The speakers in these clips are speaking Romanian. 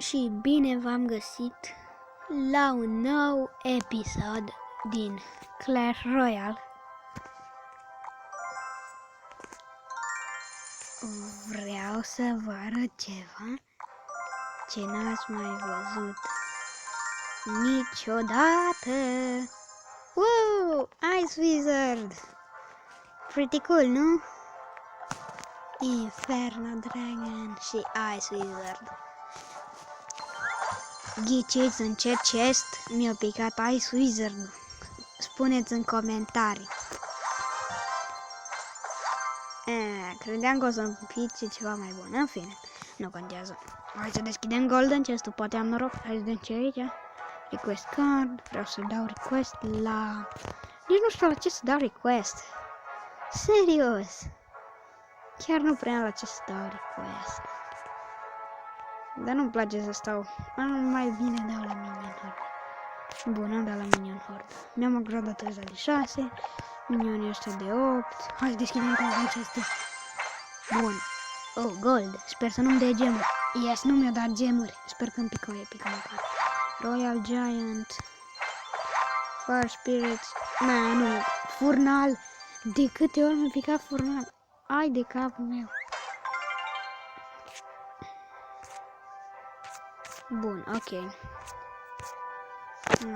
Și bine v-am găsit la un nou episod din Clash Royale. Vreau să vă arăt ceva ce n-ați mai văzut niciodată. Wow! Ice Wizard! Pretty cool, nu? Inferno Dragon și Ice Wizard. Ghiciți în ce chest mi-a picat Ice Wizard? Spuneți în comentarii. Credeam că o să-mi pice ceva mai bun. În fine, nu contează. Hai să deschidem Golden Chest-ul, poate am noroc. Hai să vedem ce e aici. Request card. Vreau să dau request la... Nici nu știu la ce să dau request. Serios. Chiar nu prea la ce să dau request. Dar nu-mi place să stau. Mai bine dau la Minion Horde. Bun, am dat la Minion Horde. Mi-am upgradat ăsta de 6. Minionii ăștia de 8. Hai să deschidem Golden Chest-ul. Bun. Oh, gold. Sper să nu-mi dea gemuri. Yes, nu mi-a dat gemuri. Sper că îmi pică o epică măcar. Royal Giant. Fire Spirits. Nu. Furnal. De câte ori mi-a picat furnal? Ai de capul meu. Bun, ok.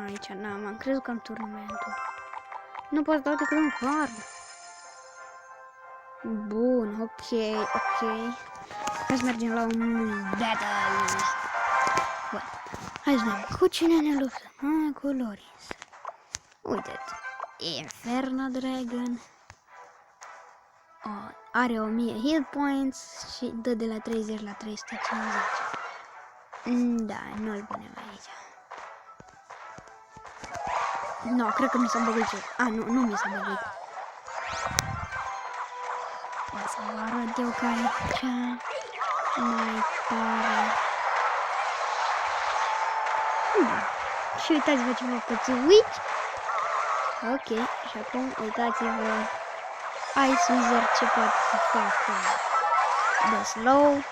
Aici n-am, am crezut că am turnamentul. Nu pot da decât un card. Bun, ok. Hai să mergem la un battle. Bun, hai să vedem cu cine ne luptăm. Cu Loris. Uite-ți. Inferno Dragon. Are 1000 hit points și dă de la 30 la 350. Da, nu-l punem aici. Nu, cred că mi s-a băgăit. Nu mi s-a băgăit. O să vă arăt eu care e cea mai tare. Și uitați-vă ce vă poți Witch. Ok, și acum uitați-vă Ice Wizard ce poate să facă. The slow.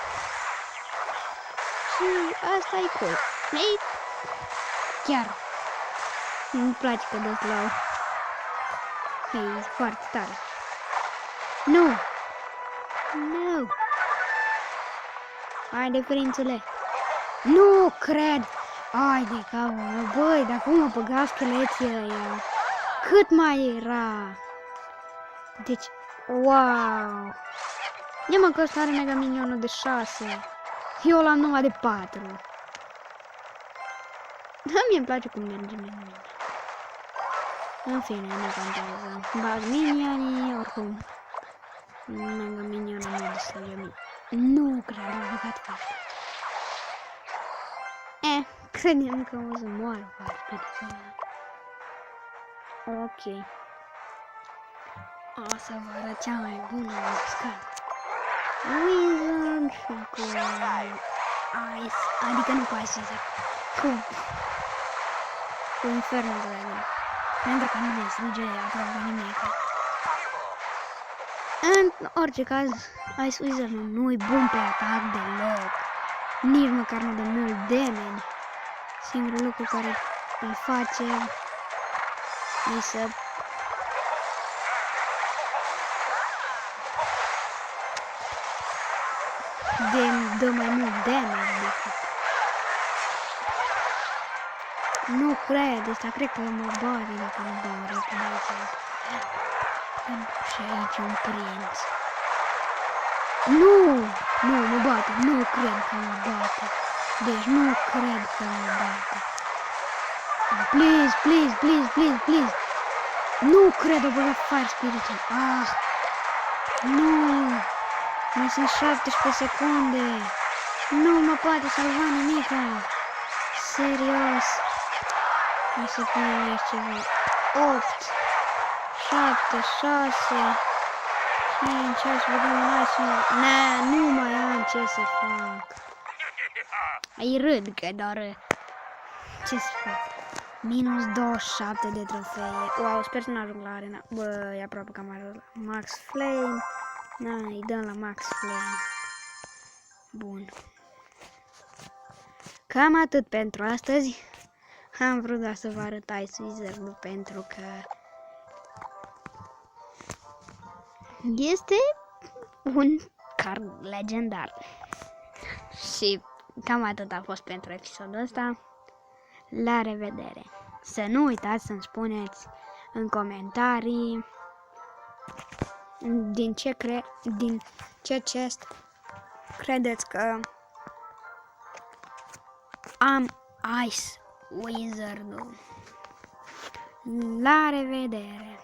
Și asta e cool. Chiar. Îmi place că dă slow. E foarte tare. Nu! Haide, prințule! Nu cred! Ai de capul meu, băi, dar cum mă băgau scheleții ăia? Cât mai era? Deci, wow! Ia mă că ăsta are mega minionul de 6. Eu l-am numai de 4. Da, mie îmi place cum merge minionul. În fine, nu contează. Bag minionii, oricum. Mega minionul nu distruge mie. Nu cred, am băgat foarte. Credeam că o să moară cu spiritul ăla. Ok. O să vă arăt cea mai bună mascată. Wizard și cu Ice, adică nu cu Ice Wizard, cu Inferno Dragon. Pentru că nu ne strige aproape nimic. În orice caz, Ice Wizard nu-i bun pe atac deloc. Nici măcar nu dă mult damage. Singurul lucru care îl face e să dă mai mult damage decât. Nu cred, ăsta cred că mă bate dacă nu dau repede aici. Și aici un prinț. Nu mă bate, nu cred că mă bate. Deci nu cred că mă bate. Please. Nu cred, o băgat Fire Spiritul. Nu. Mai sunt 17 secunde. Nu mă poate salva nimica. Serios. Hai să punem aici ceva. 8, 7, 6, 5, hai să vedem un ice. Nu mai am ce să fac. Ai râd că doar... Ce să fac? Minus 27 de trofee. Wow, sper să nu ajung la arena. Bă, e aproape că am ajuns la Max Flame. Îi dăm la Max Flame. Bun. cam atât pentru astăzi. Am vrut doar să vă arăt Ice Wizard pentru că este un card legendar. Și cam atât a fost pentru episodul ăsta. La revedere! Să nu uitați să-mi spuneți în comentarii din ce chest credeți că am Ice Wizard-ul. La revedere!